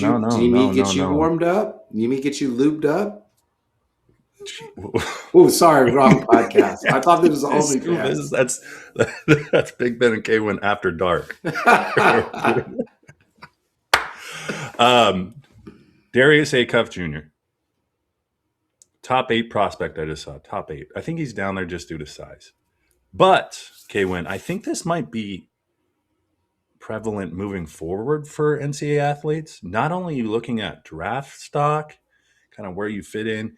No, you? no, Do you need no, to no, get you no. warmed up? You need to get you lubed up? Gee, Oh, sorry, wrong podcast. I thought this was this, OnlyFans. that's Big Ben and K Winn after dark. um, Darius Acuff Jr. Top 8 prospect I just saw. Top 8. I think he's down there just due to size. But K Winn, I think this might be prevalent moving forward for NCAA athletes. Not only are you looking at draft stock, kind of where you fit in,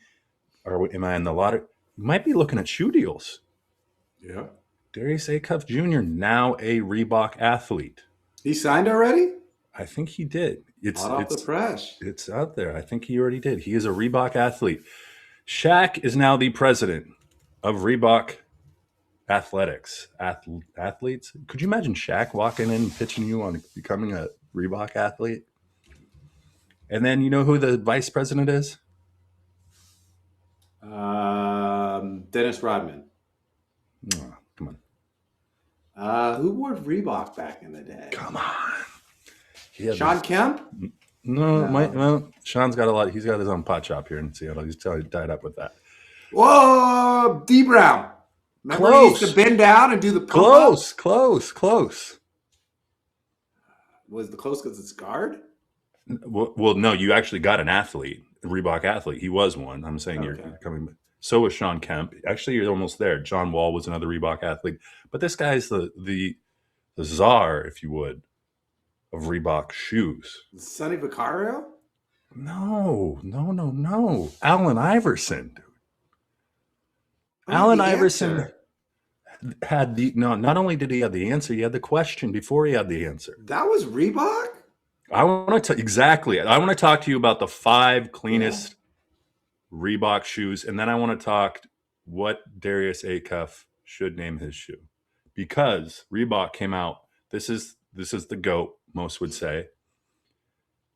or am I in the lottery? You might be looking at shoe deals. Yeah. Darius Acuff Jr. now a Reebok athlete. He signed already? I think he did. Hot off the press. It's out there. I think he already did. He is a Reebok athlete. Shaq is now the president of Reebok Athletics. Athletes. Could you imagine Shaq walking in and pitching you on becoming a Reebok athlete? And then you know who the vice president is? Dennis Rodman. Oh, come on. Who wore Reebok back in the day? Come on. Sean Kemp? No. Sean's got a lot. He's got his own pot shop here in Seattle. He's tied up with that. Whoa, D Brown. Remember he used to bend down and do the pump up? Close. Was the close because it's guard? Well, no, you actually got an athlete, a Reebok athlete. He was one. I'm saying you're coming. So was Sean Kemp. Actually, you're almost there. John Wall was another Reebok athlete. But this guy's the czar, if you would, of Reebok shoes. Sonny Vaccaro? No. Allen Iverson, dude. Allen Iverson had not only did he have the answer, he had the question before he had the answer. That was Reebok? I want to talk to you about the 5 cleanest Reebok shoes, and then I want to talk what Darius Acuff should name his shoe. Because Reebok came out, this is the GOAT, most would say.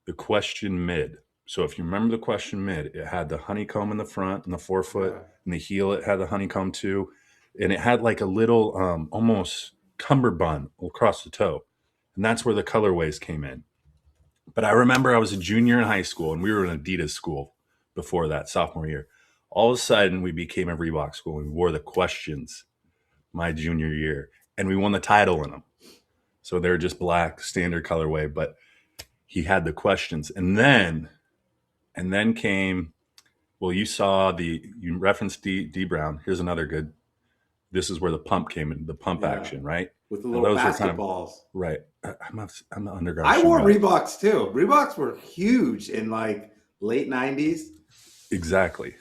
The question mid. So if you remember the question mid, it had the honeycomb in the front and the forefoot, and the heel it had the honeycomb too, and it had like a little almost cummerbund across the toe, and that's where the colorways came in. But I remember I was a junior in high school, and we were an Adidas school before that, sophomore year. All of a sudden, we became a Reebok school, and we wore the questions my junior year, and we won the title in them. So they're just black, standard colorway, but he had the questions. And then came, well, you referenced D Brown. Here's another good. This is where the pump came in, the pump action, right? With the little basketballs. Right. I'm an underground. I wore Reeboks too. Reeboks were huge in like late 90s. Exactly.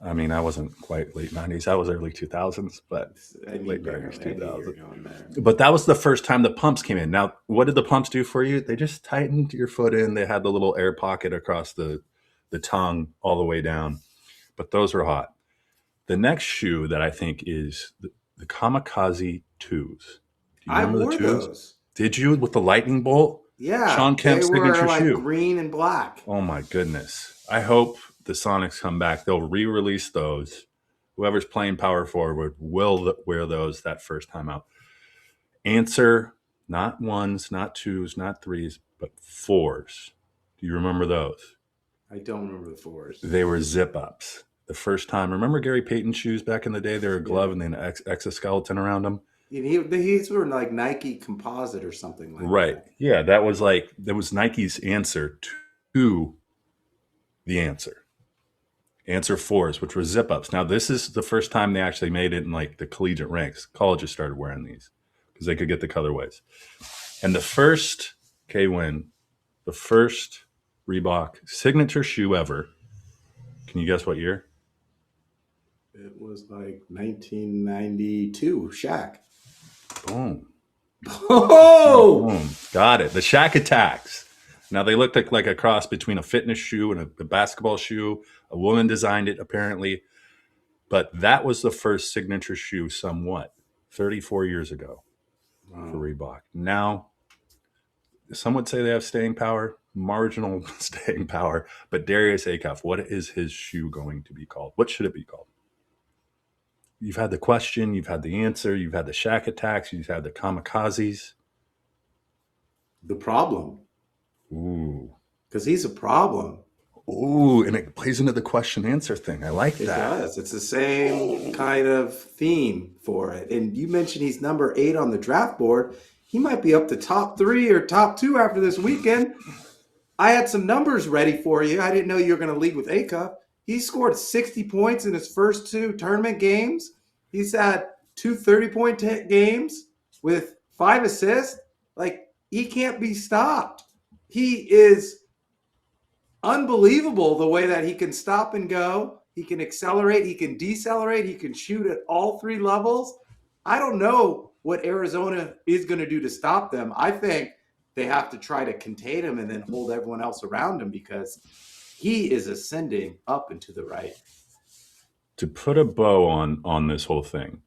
I mean, I wasn't quite late 90s. I was early 2000s, but late 90s, 2000s. But that was the first time the pumps came in. Now, what did the pumps do for you? They just tightened your foot in. They had the little air pocket across the tongue all the way down. But those were hot. The next shoe that I think is the Kamikaze 2s. Do you remember the 2s? Those. Did you, with the lightning bolt? Yeah. Sean Kemp's signature like shoe. Green and black. Oh my goodness. I hope the Sonics come back. They'll re-release those. Whoever's playing power forward will wear those that first time out. Answer, not 1s, not 2s, not 3s, but 4s. Do you remember those? I don't remember the 4s. They were zip-ups. The first time. Remember Gary Payton shoes back in the day? They were a glove and then an exoskeleton around them. These were like Nike composite or something like that. Right. Yeah, that was Nike's answer to the answer. Answer 4s, which were zip-ups. Now, this is the first time they actually made it in like the collegiate ranks. Colleges started wearing these because they could get the colorways. And the first K Winn, the first Reebok signature shoe ever. Can you guess what year? It was like 1992, Shaq. Boom. Oh! Boom. Got it. The Shaq Attacks. Now, they looked like a cross between a fitness shoe and a basketball shoe. A woman designed it, apparently. But that was the first signature shoe somewhat 34 years ago for Reebok. Now, some would say they have staying power, marginal staying power. But Darius Acuff, what is his shoe going to be called? What should it be called? You've had the question, you've had the answer, you've had the Shaq Attacks, you've had the Kamikazes. The Problem. Ooh, because he's a problem. Ooh, and it plays into the question answer thing. I like It that. does. It's the same kind of theme for it. And you mentioned he's number 8 on the draft board. He might be up to top 3 or top 2 after this weekend. I had some numbers ready for you. I didn't know you were going to lead with A-Cup. He scored 60 points in his first 2 tournament games. He's had 2 30-point games with 5 assists. Like, he can't be stopped. He is unbelievable the way that he can stop and go. He can accelerate. He can decelerate. He can shoot at all 3 levels. I don't know what Arizona is going to do to stop them. I think they have to try to contain him and then hold everyone else around him because he is ascending up and to the right. To put a bow on this whole thing,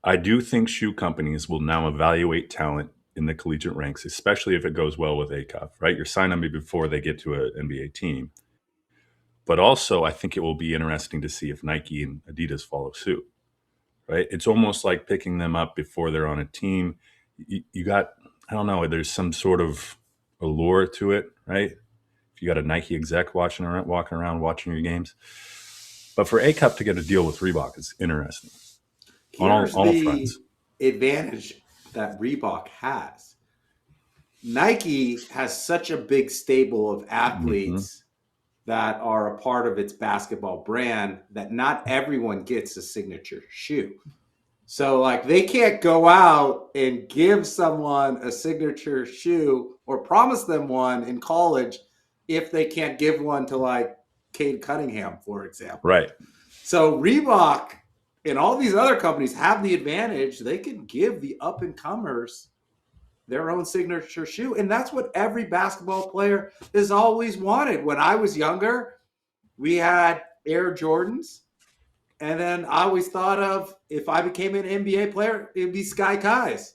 I do think shoe companies will now evaluate talent in the collegiate ranks, especially if it goes well with ACUF, right? You're signing them before they get to an NBA team. But also, I think it will be interesting to see if Nike and Adidas follow suit, right? It's almost like picking them up before they're on a team. You got, I don't know, there's some sort of allure to it, right? If you got a Nike exec walking around watching your games. But for ACUP to get a deal with Reebok is interesting. Here's all the fronts. advantage that Reebok has. Nike has such a big stable of athletes that are a part of its basketball brand that not everyone gets a signature shoe. So, like, they can't go out and give someone a signature shoe or promise them one in college if they can't give one to, like, Cade Cunningham, for example. Right. So Reebok and all these other companies have the advantage. They can give the up-and-comers their own signature shoe. And that's what every basketball player has always wanted. When I was younger, we had Air Jordans. And then I always thought of, if I became an NBA player, it'd be Sky Kais.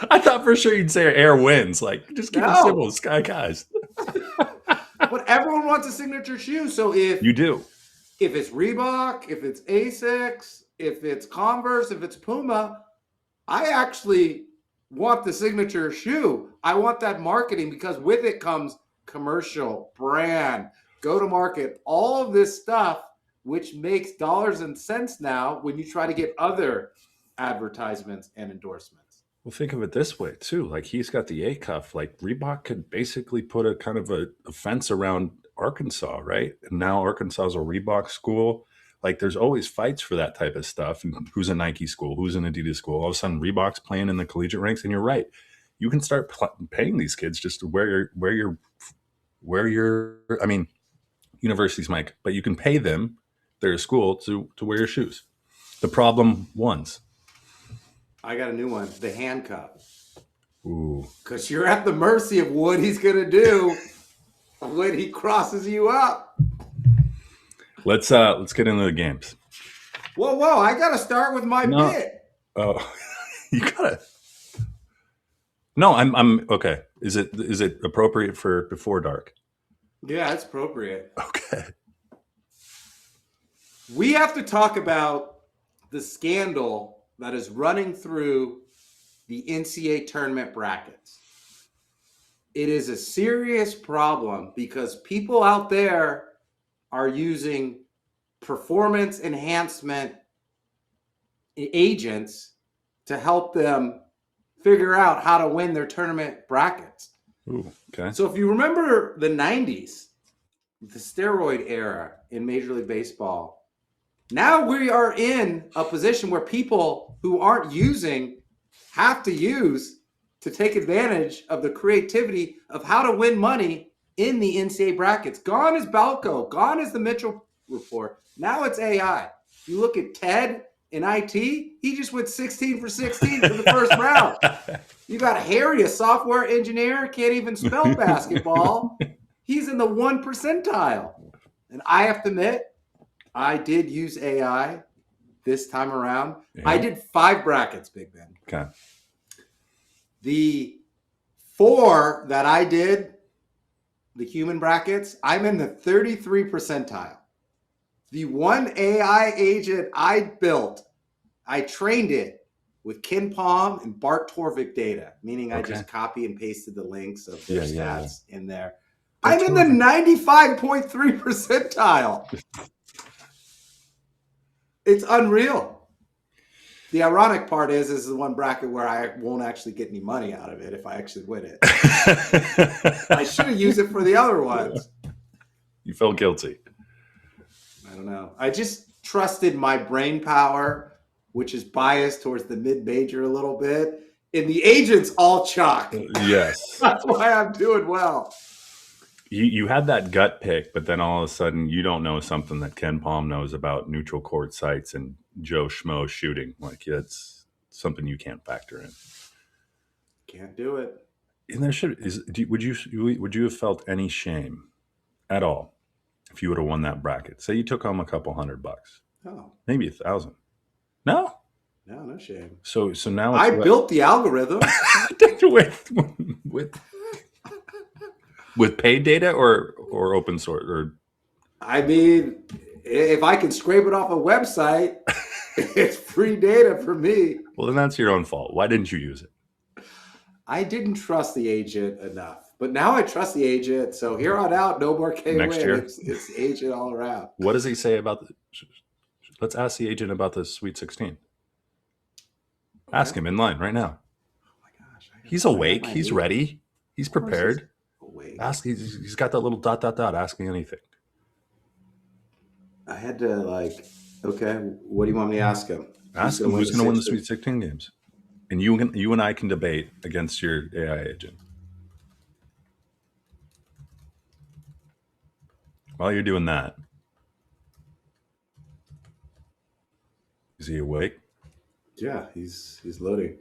I thought for sure you'd say Air Wins. Like, just keep it simple, Sky Kais. But everyone wants a signature shoe. So if you do, if it's Reebok, if it's Asics, if it's Converse, if it's Puma, I actually want the signature shoe. I want that marketing because with it comes commercial, brand, go to market, all of this stuff, which makes dollars and cents now when you try to get other advertisements and endorsements. Well, think of it this way too. Like, he's got the A cuff. Like, Reebok could basically put a kind of a fence around Arkansas, right? And now Arkansas is a Reebok school. Like, there's always fights for that type of stuff. And who's a Nike school? Who's an Adidas school? All of a sudden, Reebok's playing in the collegiate ranks. And you're right. You can start paying these kids just to where you're. I mean, universities might, but you can pay them, their school, to wear your shoes. The problem ones. I got a new one, the handcuff. Ooh. Because you're at the mercy of what he's going to do when he crosses you up. Let's get into the games. Whoa! I got to start with my bit. Oh, you gotta. No, I'm okay. Is it appropriate for before dark? Yeah, it's appropriate. Okay. We have to talk about the scandal that is running through the NCAA tournament brackets. It is a serious problem because people out there are using performance enhancement agents to help them figure out how to win their tournament brackets. Ooh, okay. So if you remember the 90s, the steroid era in Major League Baseball, now we are in a position where people who aren't using have to use to take advantage of the creativity of how to win money in the NCAA brackets. Gone is Balco. Gone is the Mitchell report. Now it's AI. You look at Ted in IT, he just went 16 for 16 for the first round. You got Harry, a software engineer, can't even spell basketball. He's in the 1 percentile. And I have to admit, I did use AI this time around. Yeah. I did 5 brackets, Big Ben. Okay. The 4 that I did, the human brackets, I'm in the 33 percentile. The one AI agent I built, I trained it with Ken Palm and Bart Torvik data, meaning I Okay. just copy and pasted the links of their stats in there. Bart I'm in the Torvik. 95.3 percentile. It's unreal. The ironic part is this is the one bracket where I won't actually get any money out of it if I actually win it. I should have used it for the other ones. You felt guilty. I don't know. I just trusted my brain power, which is biased towards the mid-major a little bit, and the agents all chalk. Yes. That's why I'm doing well. You had that gut pick, but then all of a sudden you don't know something that Ken Palm knows about neutral court sites and Joe Schmo shooting. Like, it's something you can't factor in. Can't do it. And there would you have felt any shame at all if you would have won that bracket? Say you took home a couple $100, Oh, maybe 1,000. No, no shame. So now I built the algorithm with paid data or open source or. I mean, if I can scrape it off a website, it's free data for me. Well, then that's your own fault. Why didn't you use it? I didn't trust the agent enough, but now I trust the agent. So here on out, no more K Winn. Next year, it's the agent all around. What does he say about let's ask the agent about the Sweet 16. Ask him in line right now. Oh my gosh. He's awake. He's ready. He's prepared. Awake. Ask. He's got that little ... Ask me anything. I had to okay, what do you want me to ask him? Ask him who's going to win the Sweet 16 games. And you and I can debate against your AI agent. While you're doing that, is he awake? Yeah, he's loading.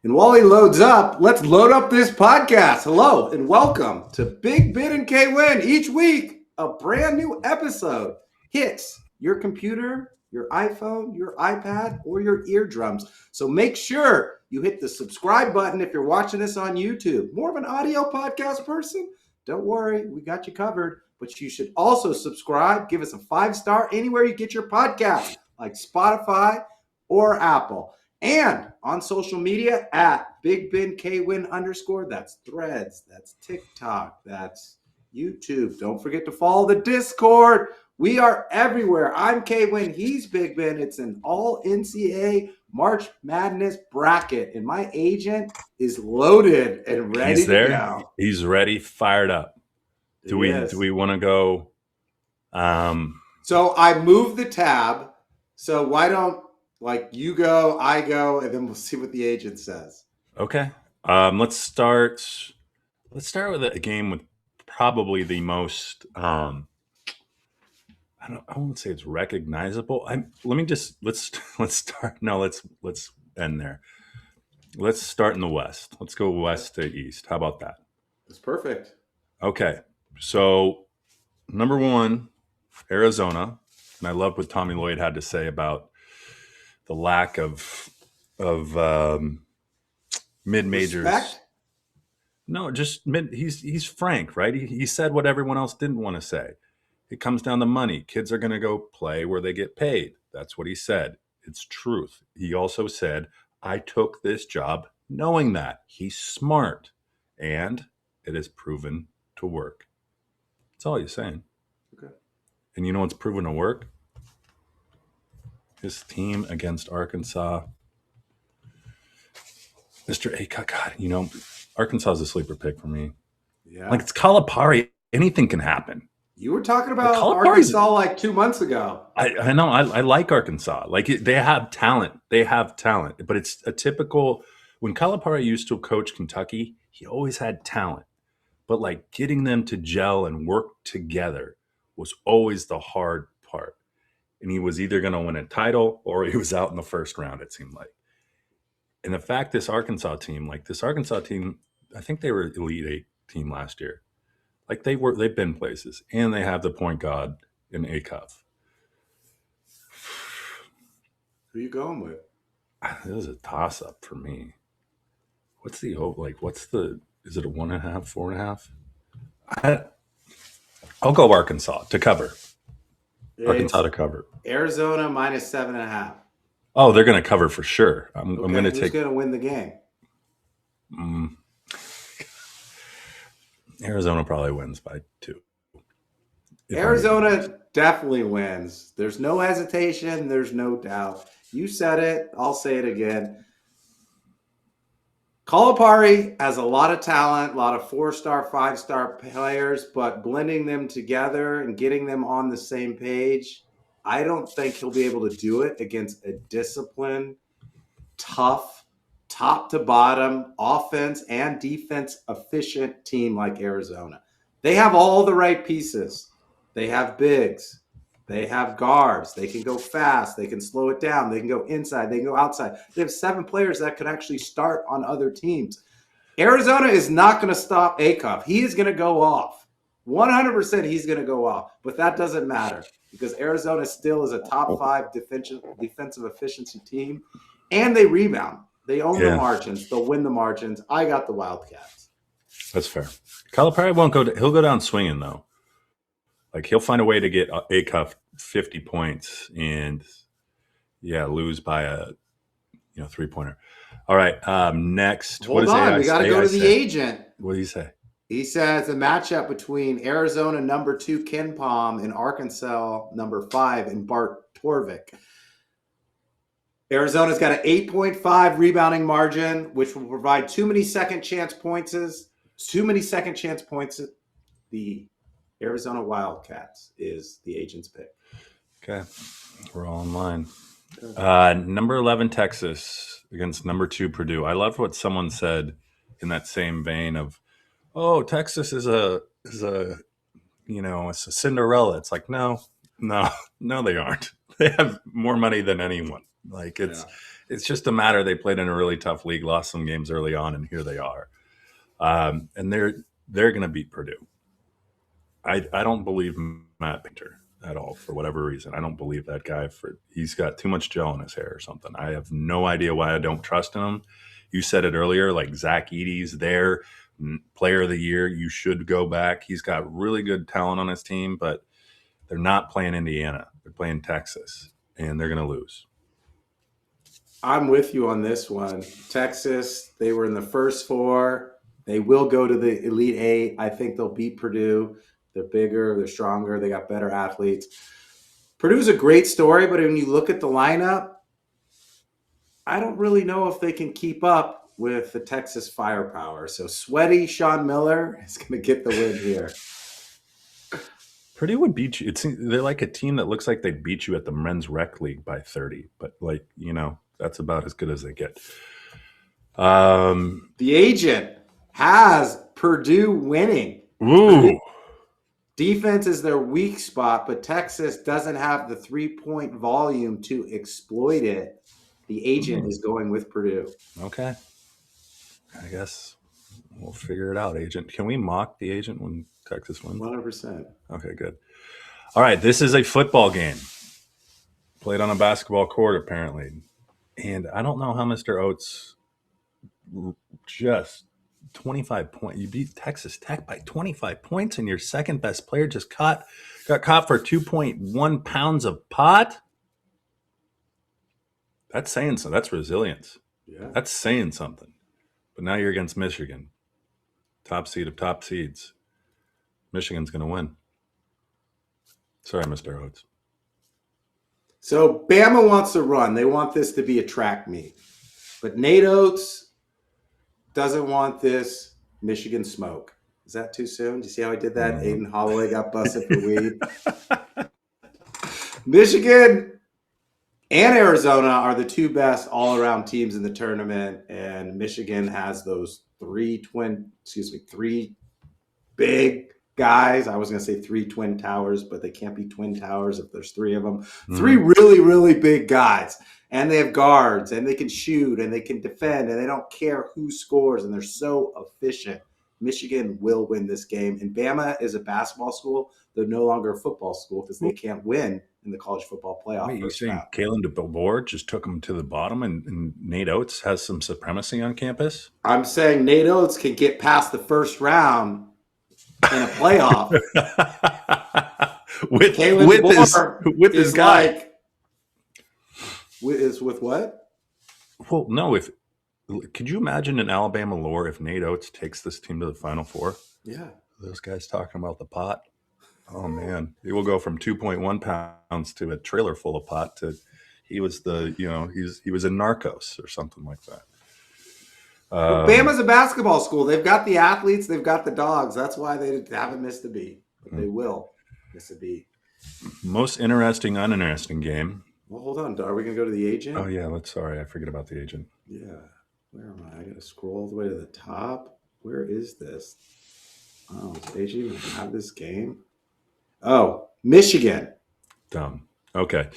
And while he loads up, let's load up this podcast. Hello and welcome to Big Ben and K Winn. Each week, a brand new episode hits your computer, your iPhone, your iPad, or your eardrums. So make sure you hit the subscribe button if you're watching this on YouTube. More of an audio podcast person? Don't worry, we got you covered. But you should also subscribe, give us a 5-star anywhere you get your podcast, like Spotify or Apple. And on social media at Big Ben K Winn _. That's Threads, that's TikTok, that's YouTube. Don't forget to follow the Discord. We are everywhere. I'm K Winn. He's Big Ben. It's an all NCAA March Madness bracket, and my agent is loaded and ready He's there. to go. He's ready, fired up. Do we want to go? So I moved the tab. So why don't you go, I go, and then we'll see what the agent says. Okay. Let's start with a game with probably the most. I won't say it's recognizable. Let's start. No, let's end there. Let's start in the West. Let's go West to East. How about that? That's perfect. Okay. So number 1, Arizona, and I loved what Tommy Lloyd had to say about the lack of mid-majors. Respect? No, just mid. He's frank, right? He said what everyone else didn't want to say. It comes down to money. Kids are going to go play where they get paid. That's what he said. It's truth. He also said, I took this job knowing that. He's smart, and it has proven to work. That's all he's saying. Okay. And you know what's proven to work? His team against Arkansas. Mr. Aycock, God, Arkansas is a sleeper pick for me. Yeah. Like, it's Calipari. Anything can happen. You were talking about Arkansas 2 months ago. I know. I like Arkansas. They have talent. But it's a typical. When Calipari used to coach Kentucky, he always had talent. But getting them to gel and work together was always the hard part. And he was either going to win a title or he was out in the first round, it seemed like. And the fact this Arkansas team, I think they were Elite 8 team last year. They've been places, and they have the point guard in Acuff. Who are you going with? This is a toss up for me. Is it a 1.5, 4.5? I'll go Arkansas to cover. Arkansas to cover. Arizona -7.5. Oh, they're going to cover for sure. I'm Okay, going to who's take going to win the game? Arizona probably wins by 2. Arizona definitely wins. There's no hesitation. There's no doubt. You said it. I'll say it again. Calipari has a lot of talent, a lot of 4-star, 5-star players, but blending them together and getting them on the same page, I don't think he'll be able to do it against a disciplined, tough, top to bottom, offense and defense efficient team like Arizona. They have all the right pieces. They have bigs. They have guards. They can go fast. They can slow it down. They can go inside. They can go outside. They have 7 players that could actually start on other teams. Arizona is not going to stop Acuff. He is going to go off. 100% he's going to go off. But that doesn't matter because Arizona still is a top 5 defensive efficiency team, and they rebound. They own the margins. They'll win the margins. I got the Wildcats. That's fair. Calipari won't go. He'll go down swinging though. Like he'll find a way to get Acuff 50 points and lose by a 3-pointer. All right. Next, hold on. We got to go to the agent. What do you say? He says a matchup between Arizona number 2 Ken Palm and Arkansas number 5 and Bart Torvik. Arizona's got an 8.5 rebounding margin, which will provide too many second chance points. The Arizona Wildcats is the agent's pick. Okay. We're all in line. Number 11, Texas against number 2, Purdue. I loved what someone said in that same vein of, oh, Texas is it's a Cinderella. It's like, no, they aren't. They have more money than anyone. Like it's just a matter. They played in a really tough league, lost some games early on, and here they are. And they're going to beat Purdue. I don't believe Matt Painter at all for whatever reason. I don't believe that guy. He's got too much gel in his hair or something. I have no idea why I don't trust him. You said it earlier, like Zach Edey's there, player of the year. You should go back. He's got really good talent on his team, but they're not playing Indiana. They're playing Texas, and they're going to lose. I'm with you on this one. Texas, they were in the first 4. They will go to the Elite 8. I think they'll beat Purdue. They're bigger. They're stronger. They got better athletes. Purdue's a great story, but when you look at the lineup, I don't really know if they can keep up with the Texas firepower. So sweaty Sean Miller is going to get the win here. Purdue would beat you. They're like a team that looks like they'd beat you at the men's rec league by 30, but that's about as good as they get. The agent has Purdue winning. Ooh. Defense is their weak spot, but Texas doesn't have the 3-point volume to exploit it. The agent is going with Purdue. Okay. I guess we'll figure it out, agent. Can we mock the agent when Texas wins? 100%. Okay, good. All right, this is a football game. Played on a basketball court, apparently. And I don't know how Mr. Oates just 25 points. You beat Texas Tech by 25 points, and your second best player just got caught for 2.1 pounds of pot. That's saying something. That's resilience. Yeah. That's saying something. But now you're against Michigan, top seed of top seeds. Michigan's going to win. Sorry, Mr. Oates. So Bama wants to run. They want this to be a track meet. But Nate Oates doesn't want this Michigan smoke. Is that too soon? Do you see how I did that? Aiden Holloway got busted for weed. Michigan and Arizona are the 2 best all-around teams in the tournament, and Michigan has those 3 big guys. I was going to say 3 twin towers, but they can't be twin towers if there's 3 of them. 3 really, really big guys, and they have guards, and they can shoot, and they can defend, and they don't care who scores, and they're so efficient. Michigan will win this game, and Bama is a basketball school. They're no longer a football school because they can't win in the college football playoff. Wait, you're saying Kalen DeBoer just took them to the bottom and Nate Oates has some supremacy on campus? I'm saying Nate Oates can get past the first round in a playoff with his guy. Like, With what? Well, no. If could you imagine in Alabama lore if Nate Oates takes this team to the Final Four? Yeah. Those guys talking about the pot. Oh man, it will go from 2.1 pounds to a trailer full of pot to he was he was in Narcos or something like that. But Bama's a basketball school. They've got the athletes. They've got the dogs. That's why they haven't missed a beat. But they will miss a beat. Most interesting, uninteresting game. Well, hold on. Are we going to go to the agent? Oh yeah, sorry, I forget about the agent. Yeah. Where am I? I got to scroll all the way to the top. Where is this? Oh, does agent even have this game? Oh, Michigan. Dumb. Okay.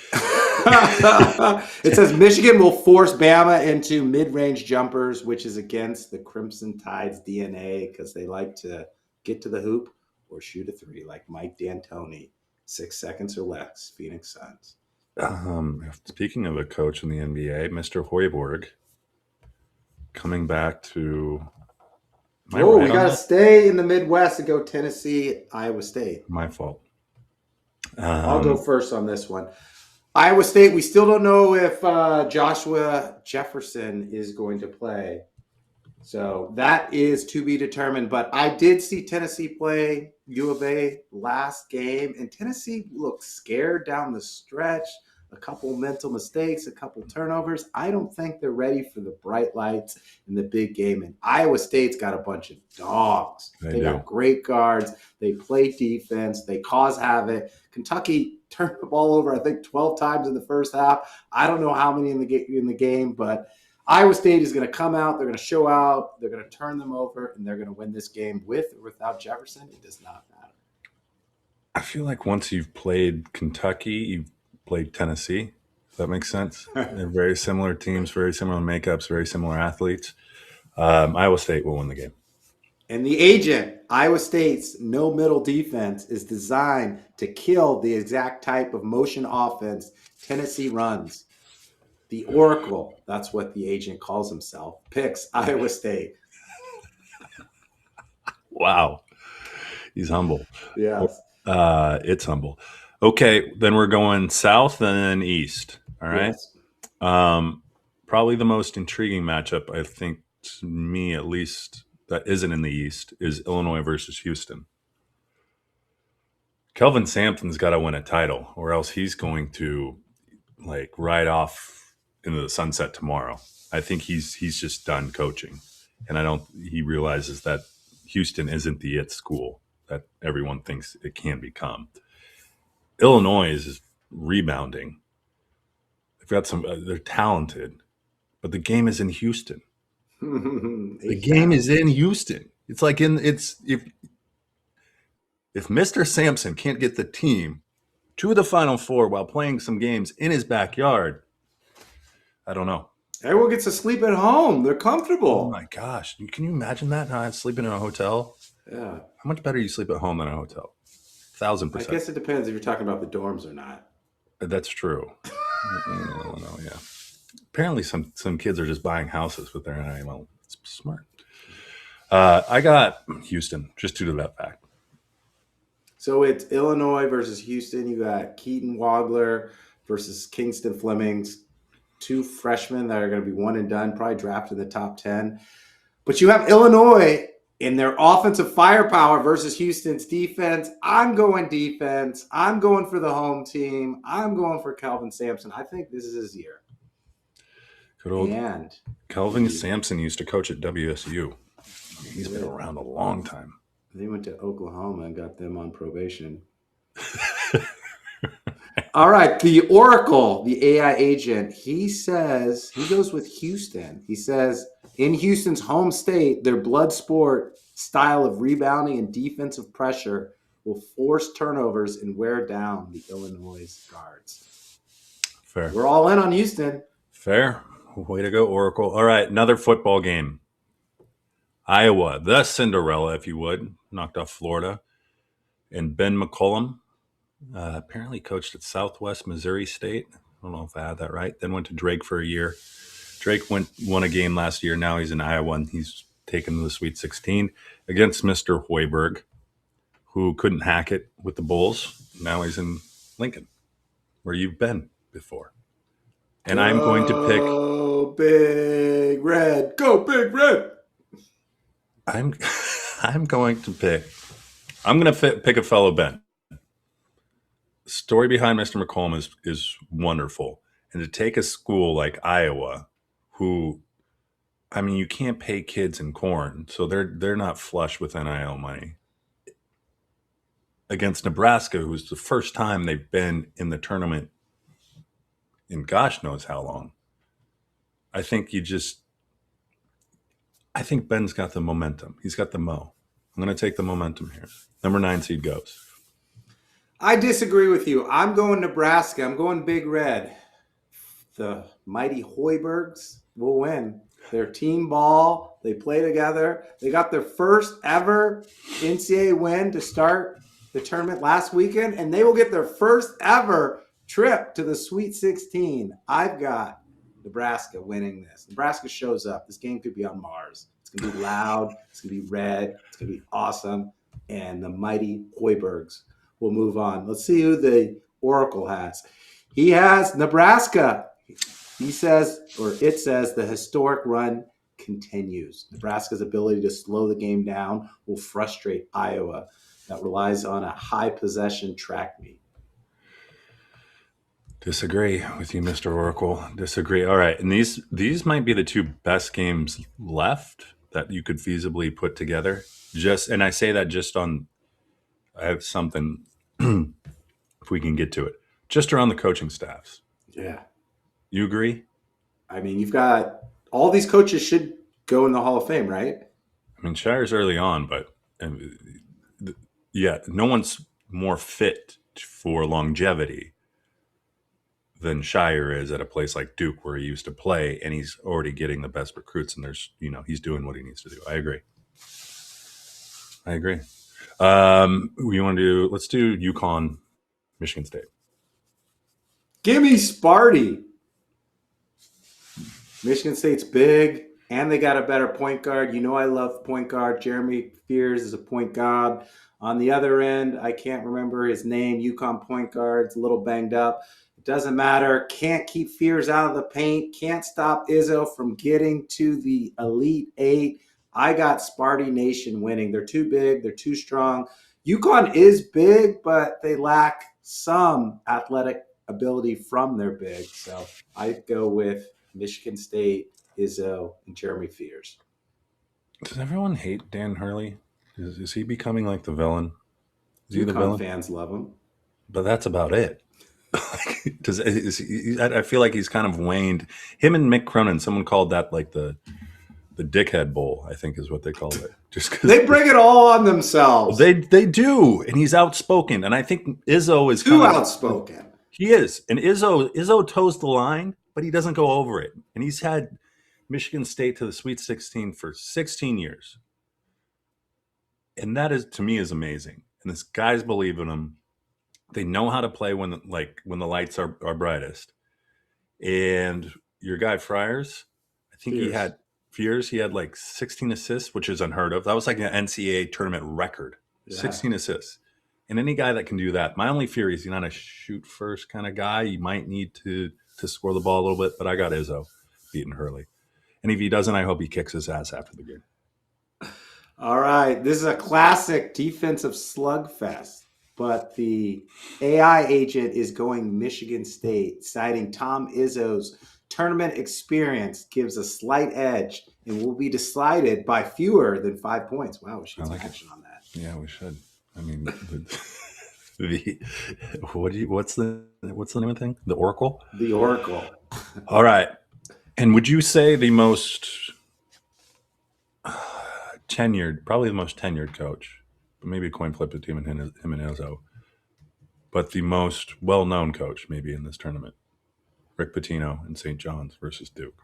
It says Michigan will force Bama into mid-range jumpers, which is against the Crimson Tide's DNA because they like to get to the hoop or shoot a three, like Mike D'Antoni, 6 seconds or less. Phoenix Suns. Speaking of a coach in the NBA, Mr. Hoiberg, coming back to. We got to stay in the Midwest and go Tennessee, Iowa State. My fault. I'll go first on this one. Iowa State, we still don't know if Joshua Jefferson is going to play. So that is to be determined. But I did see Tennessee play U of A last game, and Tennessee looked scared down the stretch. A couple mental mistakes, a couple turnovers. I don't think they're ready for the bright lights in the big game. And Iowa State's got a bunch of dogs. They got great guards. They play defense. They cause havoc. Kentucky turned the ball over, I think, 12 times in the first half. I don't know how many in the game, but Iowa State is going to come out. They're going to show out. They're going to turn them over, and they're going to win this game with or without Jefferson. It does not matter. I feel like once you've played Kentucky, you've played Tennessee. If that makes sense. They're very similar teams, very similar makeups, very similar athletes. Iowa State will win the game. And the agent, Iowa State's no middle defense is designed to kill the exact type of motion offense Tennessee runs. The Oracle, that's what the agent calls himself, picks Iowa State. Wow. He's humble. Yes. It's humble. Okay, then we're going south and then east. All right. Yes. Probably the most intriguing matchup, I think, to me at least, that isn't in the East is Illinois versus Houston. Kelvin Sampson's got to win a title, or else he's going to ride off into the sunset tomorrow. I think he's just done coaching, and he realizes that Houston isn't the it school that everyone thinks it can become. Illinois is rebounding. They've got they're talented, but the game is in Houston. The game is in Houston. It's like if Mr. Sampson can't get the team to the Final Four while playing some games in his backyard, I don't know. Everyone gets to sleep at home. They're comfortable. Oh my gosh. Can you imagine that? Not sleeping in a hotel? Yeah. How much better you sleep at home than a hotel? 1,000%. I guess it depends if you're talking about the dorms or not. That's true. Yeah. Apparently some kids are just buying houses with their name. Well, it's smart. I got Houston just due to that fact. So it's Illinois versus Houston. You got Keaton Wagler versus Kingston Flemings, 2 freshmen that are going to be one and done, probably drafted in the top 10. But you have Illinois in their offensive firepower versus Houston's defense. I'm going defense. I'm going for the home team. I'm going for Kelvin Sampson. I think this is his year. Good old Kelvin Sampson used to coach at WSU. He's been around a long time. They went to Oklahoma and got them on probation. All right, the Oracle, the AI agent, he says, he goes with Houston. He says, in Houston's home state, their blood sport style of rebounding and defensive pressure will force turnovers and wear down the Illinois guards. Fair. We're all in on Houston. Fair. Way to go, Oracle. All right, another football game. Iowa, the Cinderella, if you would, knocked off Florida. And Ben McCollum, apparently coached at Southwest Missouri State. I don't know if I had that right. Then went to Drake for a year. Drake won a game last year. Now he's in Iowa, and he's taken to the Sweet 16 against Mr. Hoiberg, who couldn't hack it with the Bulls. Now he's in Lincoln, where you've been before. And I'm going to pick. Go Big Red. Go Big Red. I'm I'm going to pick. I'm going to pick a fellow Ben. The story behind Mr. McCollum is wonderful, and to take a school like Iowa, who, I mean, you can't pay kids in corn, so they're not flush with NIL money, against Nebraska, who's the first time they've been in the tournament in gosh knows how long. I think I think Ben's got the momentum. He's got the mo. I'm going to take the momentum here. Number 9 seed goes. I disagree with you. I'm going Nebraska. I'm going Big Red. The mighty Hoibergs will win. Their team ball. They play together. They got their first ever NCAA win to start the tournament last weekend, and they will get their first ever trip to the Sweet 16. I've got Nebraska winning this. Nebraska shows up. This game could be on Mars. It's going to be loud. It's going to be red. It's going to be awesome. And the mighty Hoibergs will move on. Let's see who the Oracle has. He has Nebraska. He says, or it says, the historic run continues. Nebraska's ability to slow the game down will frustrate Iowa. That relies on a high possession track meet. Disagree with you, Mr. Oracle. Disagree. All right. And these might be the two best games left that you could feasibly put together. And I say that just on, I have something, if we can get to it, just around the coaching staffs. Yeah. You agree? I mean, you've got all these coaches should go in the Hall of Fame, right? I mean, Shire's early on, but yeah, no one's more fit for longevity than Shire is at a place like Duke where he used to play, and he's already getting the best recruits, and he's doing what he needs to do. I agree. Let's do UConn, Michigan State. Give me Sparty. Michigan State's big, and they got a better point guard. You know I love point guard. Jeremy Fears is a point guard. On the other end, I can't remember his name. UConn point guard's a little banged up. It doesn't matter. Can't keep Fears out of the paint. Can't stop Izzo from getting to the Elite Eight. I got Sparty Nation winning. They're too big. They're too strong. UConn is big, but they lack some athletic ability from their big. So I go with Michigan State, Izzo, and Jeremy Fears. Does everyone hate Dan Hurley? Is he becoming like the villain? Is he UConn the villain? fans love him. But that's about it. I feel like he's kind of waned. Him and Mick Cronin, someone called that like the dickhead bowl, I think is what they call it. Just because they bring it all on themselves. They do, and he's outspoken. And I think Izzo is too outspoken. He is, and Izzo toes the line, but he doesn't go over it. And he's had Michigan State to the Sweet 16 for 16 years, and that is, to me, is amazing. And this guys believe in him. They know how to play when the lights are brightest. And your guy Friars, I think Fears. He had like 16 assists, which is unheard of. That was like an NCAA tournament record. Yeah. 16 assists. And any guy that can do that, my only fear is he's not a shoot first kind of guy. You might need to score the ball a little bit, but I got Izzo beating Hurley. And if he doesn't, I hope he kicks his ass after the game. All right. This is a classic defensive slugfest, but the AI agent is going Michigan State, citing Tom Izzo's tournament experience gives a slight edge and will be decided by fewer than 5 points. Wow, we should take action on that. Yeah, we should. I mean, what's the name of the thing? The Oracle? The Oracle. All right. And would you say the most tenured, probably the most tenured coach, but maybe a coin flip between him and Izzo, but the most well-known coach maybe in this tournament, Rick Pitino in St. John's versus Duke?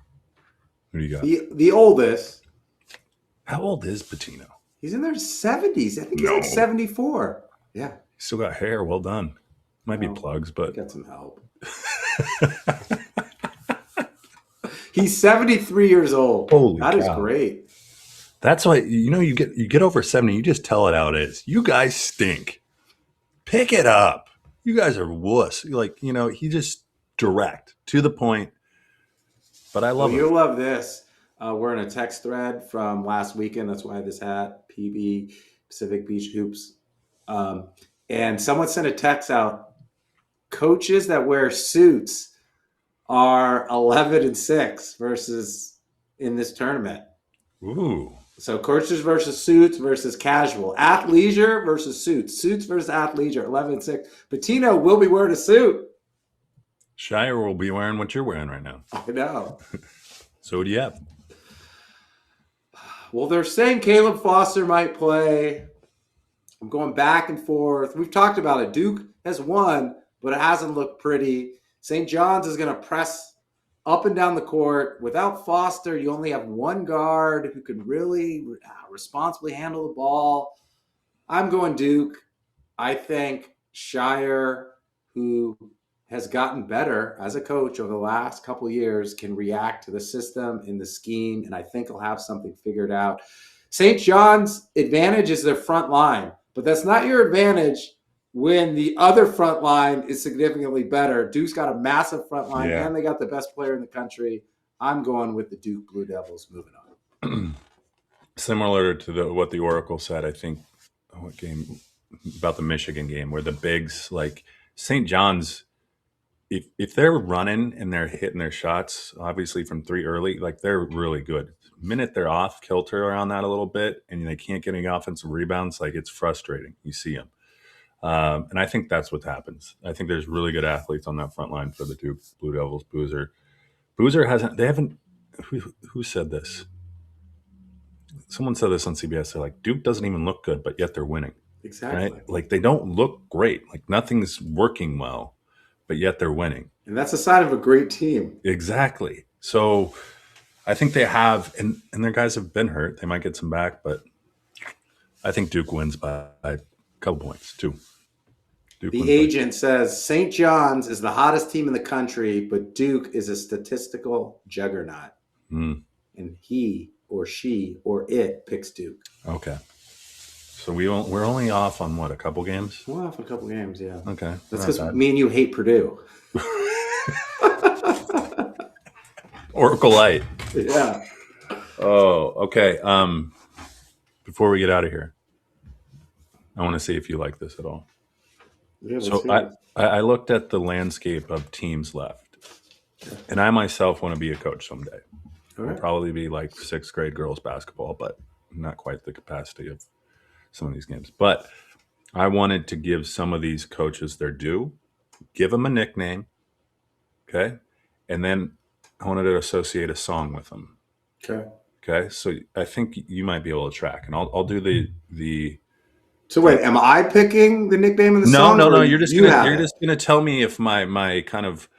Who do you got? The oldest. How old is Pitino? He's in their 70s. I think he's like 74. Yeah. He's still got hair. Well done. Might be plugs, but got some help. He's 73 years old. Holy That cow. is great. That's why, you get over 70, you just tell it how it is. You guys stink. Pick it up. You guys are wuss. He just direct, to the point. but I love You'll him. love this. We're in a text thread from last weekend. That's why this hat, PB, Pacific Beach Hoops. And someone sent a text out. Coaches that wear suits are 11-6 versus in this tournament. Ooh. So coaches versus suits versus casual. Athleisure versus suits. Suits versus athleisure, 11-6. Patino will be wearing a suit. Shire will be wearing what you're wearing right now. I know. So do you have? Well, they're saying Caleb Foster might play. I'm going back and forth. We've talked about it. Duke has won, but it hasn't looked pretty. St. John's is going to press up and down the court. Without Foster, you only have one guard who can really responsibly handle the ball. I'm going Duke. I think Shire, who has gotten better as a coach over the last couple of years, can react to the system and the scheme, and I think he'll have something figured out. St. John's advantage is their front line, but that's not your advantage when the other front line is significantly better. Duke's got a massive front line, and they got the best player in the country. I'm going with the Duke Blue Devils. Moving on. Similar to what the Oracle said, I think, what game about the Michigan game where the bigs like St. John's, if they're running and they're hitting their shots, obviously from three early, like they're really good. The minute they're off kilter around that a little bit and they can't get any offensive rebounds, like it's frustrating. You see them. And I think that's what happens. I think there's really good athletes on that front line for the Duke Blue Devils. Boozer haven't, who said this? Someone said this on CBS. They're like, Duke doesn't even look good, but yet they're winning. Exactly. Right? Like they don't look great. Like nothing's working well, but yet they're winning. And that's a sign of a great team. Exactly. So I think they have, and their guys have been hurt. They might get some back, but I think Duke wins by a couple points, too. The agent says St. John's is the hottest team in the country, but Duke is a statistical juggernaut. Mm. And he or she or it picks Duke. Okay. So we're only off on what, a couple games? We're off a couple games, yeah. Okay. That's because me and you hate Purdue. Oracle Light. Yeah. Oh, okay. Before we get out of here, I want to see if you like this at all. Yeah, so I looked at the landscape of teams left, and I myself want to be a coach someday. Right. I'll probably be like 6th grade girls basketball, but not quite the capacity of some of these games. But I wanted to give some of these coaches their due, give them a nickname, okay? And then I wanted to associate a song with them. Okay. So I think you might be able to track, and I'll do the. So wait, am I picking the nickname of the song? No. You're just gonna tell me if my kind of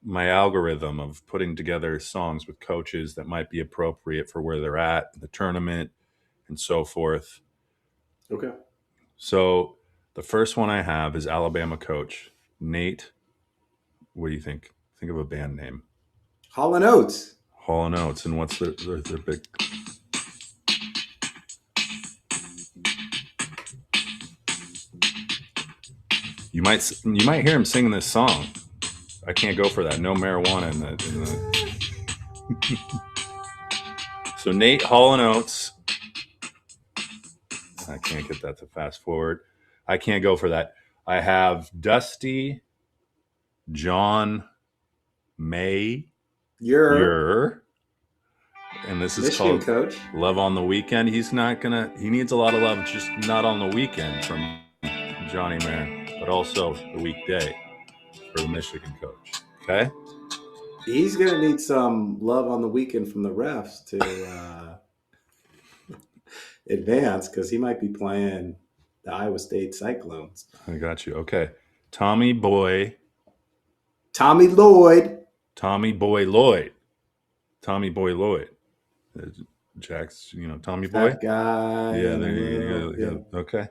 my algorithm of putting together songs with coaches that might be appropriate for where they're at, the tournament, and so forth. Okay. So the first one I have is Alabama coach Nate. What do you think? Think of a band name. Hall & Oates. Hall & Oates, and what's their big? You might hear him singing this song. I can't go for that. No marijuana in the... So Nate, Hall & Oates. I can't get that to fast forward. I can't go for that. I have Dusty, John, May, and this is Michigan called coach. Love on the Weekend. He needs a lot of love, just not on the weekend from Johnny Mayer, but also the weekday for the Michigan coach. Okay? He's going to need some love on the weekend from the refs to advance, because he might be playing the Iowa State Cyclones. I got you. Okay. Tommy Boy Lloyd. Jack's, Tommy Boy. That guy. Yeah, there you go. Yeah. Okay.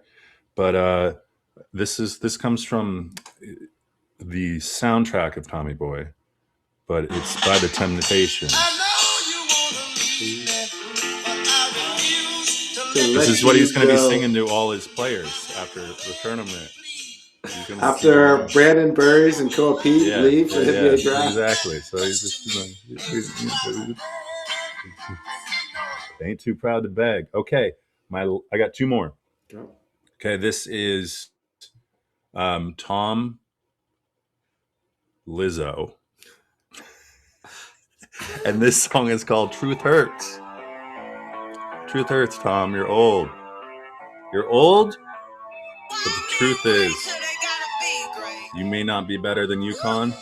But this comes from the soundtrack of Tommy Boy, but it's by the Temptations. This is what he's going to be singing to all his players after the tournament. He's After Brandon Burries and Koa Pete leave for the NBA draft. Exactly. So he's just ain't too proud to beg. Okay, I got two more. Okay, this is Tom Lizzo, and this song is called "Truth Hurts." Truth hurts, Tom. You're old. You're old, but the truth is, you may not be better than UConn.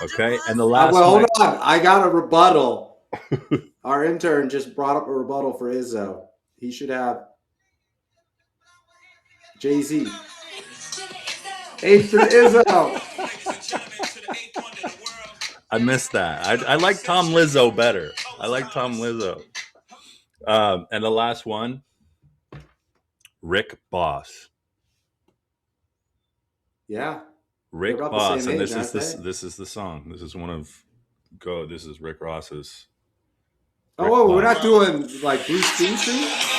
Okay, and the last well, hold on. I got a rebuttal. Our intern just brought up a rebuttal for Izzo. He should have Jay-Z. H to the Izzo. I missed that. I like Tom Lizzo better. I like Tom Lizzo. And the last one, Rick Boss. Yeah. Rick Boss, and this is the song. This is one of This is Rick Ross's. We're not doing like Bruce Springsteen.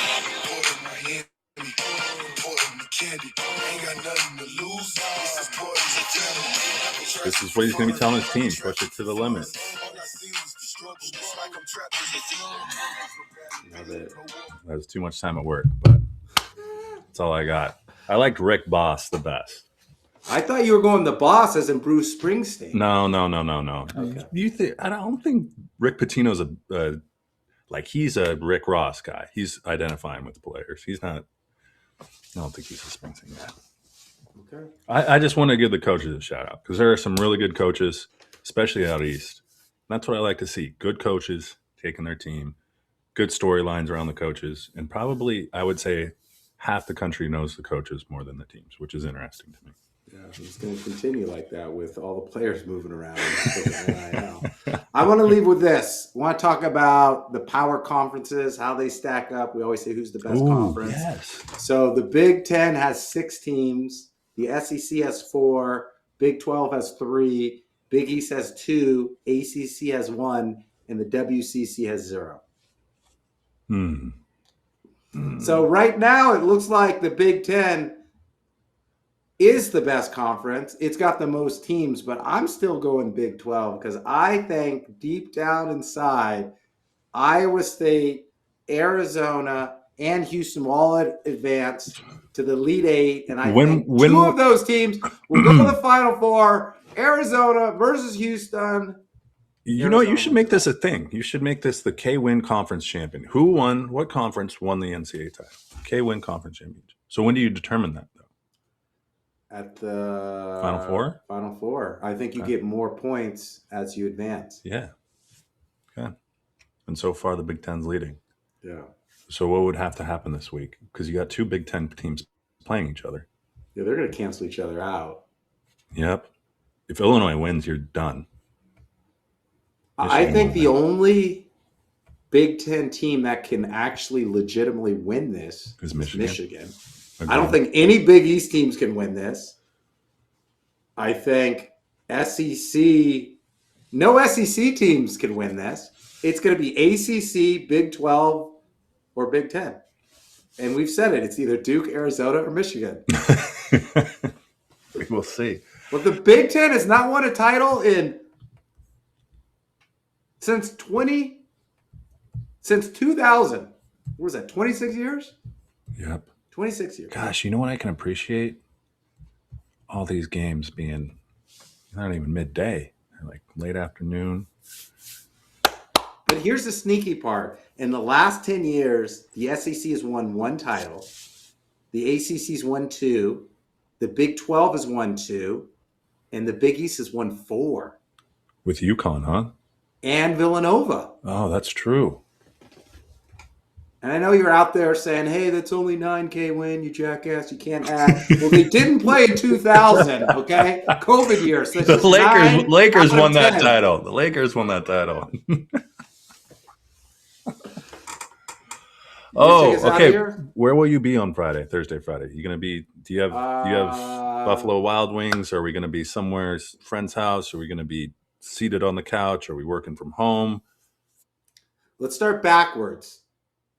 This is what he's going to be telling his team. Push it to the limit. That's too much time at work, but that's all I got. I liked Rick Boss the best. I thought you were going the Boss as in Bruce Springsteen. No. Okay. You think? I don't think Rick Pitino's he's a Rick Ross guy. He's identifying with the players. He's not. I don't think he's a Springsteen guy. Okay. I just want to give the coaches a shout out because there are some really good coaches, especially out east. That's what I like to see. Good coaches taking their team, good storylines around the coaches, and probably I would say half the country knows the coaches more than the teams, which is interesting to me. Yeah, it's going to continue like that with all the players moving around. I want to leave with this. I want to talk about the power conferences, how they stack up. We always say who's the best conference. Yes. So the Big Ten has 6 teams. The SEC has 4. Big 12 has 3. Big East has 2. ACC has 1. And the WCC has 0. So right now it looks like the Big Ten is the best conference. It's got the most teams, but I'm still going Big 12 because I think deep down inside, Iowa State, Arizona, and Houston will all advance to the Elite 8. And I think 2 of those teams will go to the Final Four. Arizona versus Houston. You know what? You should make this a thing. You should make this the K Winn Conference Champion. What conference won the NCAA title? K Winn Conference Champion. So when do you determine that, though? At the Final Four? Final Four. I think you get more points as you advance. Yeah. Okay. And so far, the Big Ten's leading. Yeah. So what would have to happen this week? Because you got 2 Big Ten teams playing each other. Yeah, they're going to cancel each other out. Yep. If Illinois wins, you're done. I think the only Big Ten team that can actually legitimately win this is Michigan. I don't think any Big East teams can win this. I think no SEC teams can win this. It's going to be ACC, Big 12, or Big 10. And we've said it. It's either Duke, Arizona, or Michigan. We will see. But the Big Ten has not won a title since 2000. What was that, 26 years? Yep. 26 years. Gosh, you know what I can appreciate? All these games being not even midday. They're like late afternoon. But here's the sneaky part. In the last 10 years, the SEC has won 1 title. The ACC has won 2. The Big 12 has won 2. And the Big East has won 4. With UConn, huh? And Villanova. Oh, that's true. And I know you're out there saying, hey, that's only 9K win, you jackass, you can't add. Well, they didn't play in 2000, okay? COVID year. So the Lakers won that title. The Lakers won that title. Okay. Where will you be on Thursday, Friday? You gonna be? Do you have Buffalo Wild Wings? Are we gonna be somewhere, friend's house? Are we gonna be seated on the couch? Are we working from home? Let's start backwards.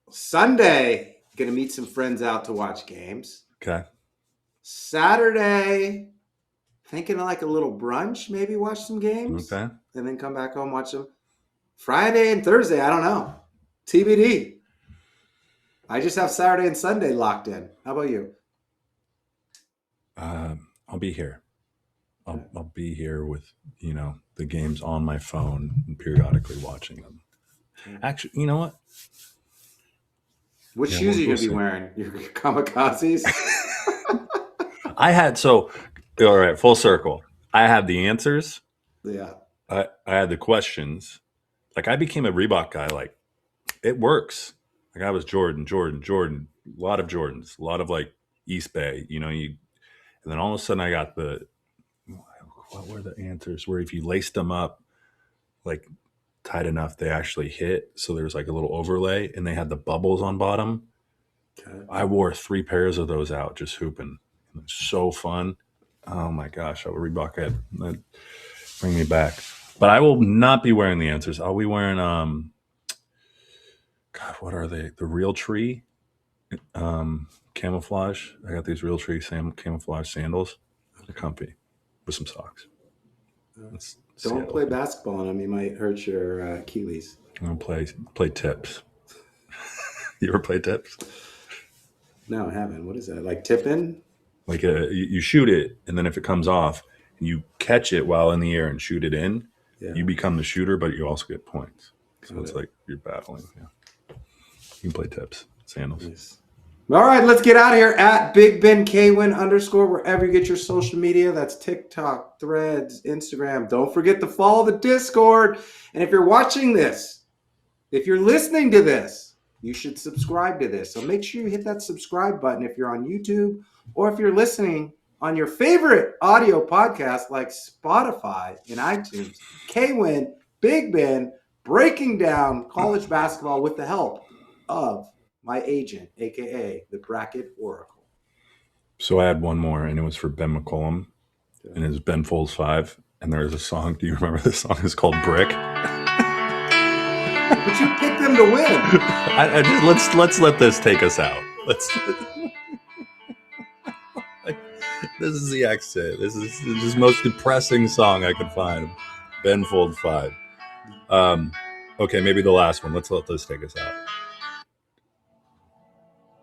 Sunday, Gonna meet some friends out to watch games. Okay. Saturday, thinking of like a little brunch, maybe watch some games. Okay. And then come back home, watch them. Friday and Thursday, I don't know. TBD. I just have Saturday and Sunday locked in. How about you? I'll be here. I'll be here with, the games on my phone and periodically watching them. Actually, you know what? What Yeah, shoes are you we'll going to be wearing? Your kamikazes? All right, full circle. I had the answers. Yeah. I had the questions. Like, I became a Reebok guy. Like, it works. Like, I was Jordan. A lot of Jordans. A lot of, like, East Bay. And then all of a sudden I got what were the answers? Where if you laced them up, like, tight enough, they actually hit. So there was, like, a little overlay, and they had the bubbles on bottom. Okay. I wore 3 pairs of those out just hooping. It was so fun. Oh, my gosh. Reebok had bring me back. But I will not be wearing the answers. I'll be wearing, what are they? The Real Tree camouflage. I got these Real Tree camouflage sandals. They're comfy with some socks. Don't play basketball on them. You might hurt your Achilles. I'm going to play tips. You ever play tips? No, I haven't. What is that? Like tip-in? Like you shoot it, and then if it comes off, and you catch it while in the air and shoot it in, you become the shooter, but you also get points. So it's like you're battling. Yeah. You can play tips, sandals. Nice. All right, let's get out of here at Big Ben K Winn _ wherever you get your social media. That's TikTok, Threads, Instagram. Don't forget to follow the Discord. And if you're watching this, if you're listening to this, you should subscribe to this. So make sure you hit that subscribe button if you're on YouTube or if you're listening on your favorite audio podcast like Spotify and iTunes. K Winn Big Ben breaking down college basketball with the help of my agent, a.k.a. the Bracket Oracle. So I had one more, and it was for Ben McCollum, and it's Ben Folds 5. And there is a song. Do you remember this song? It's called Brick. But you picked them to win. Let's let this take us out. This is the exit. This is the most depressing song I could find. Ben Folds 5. Okay, maybe the last one. Let's let this take us out.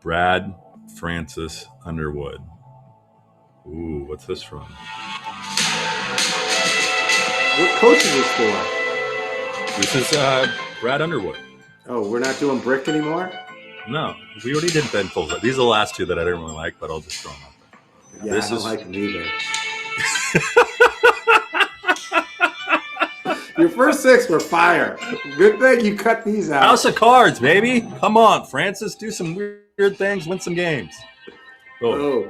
Brad Francis Underwood. Ooh, what's this from? What coach is this for? This is Brad Underwood. Oh, we're not doing Brick anymore? No, we already did Ben Folds. These are the last two that I didn't really like, but I'll just throw them out there. Yeah, I don't like them either. Your first 6 were fire. Good thing you cut these out. House of Cards, baby. Come on, Francis. Do some weird things. Win some games. Oh.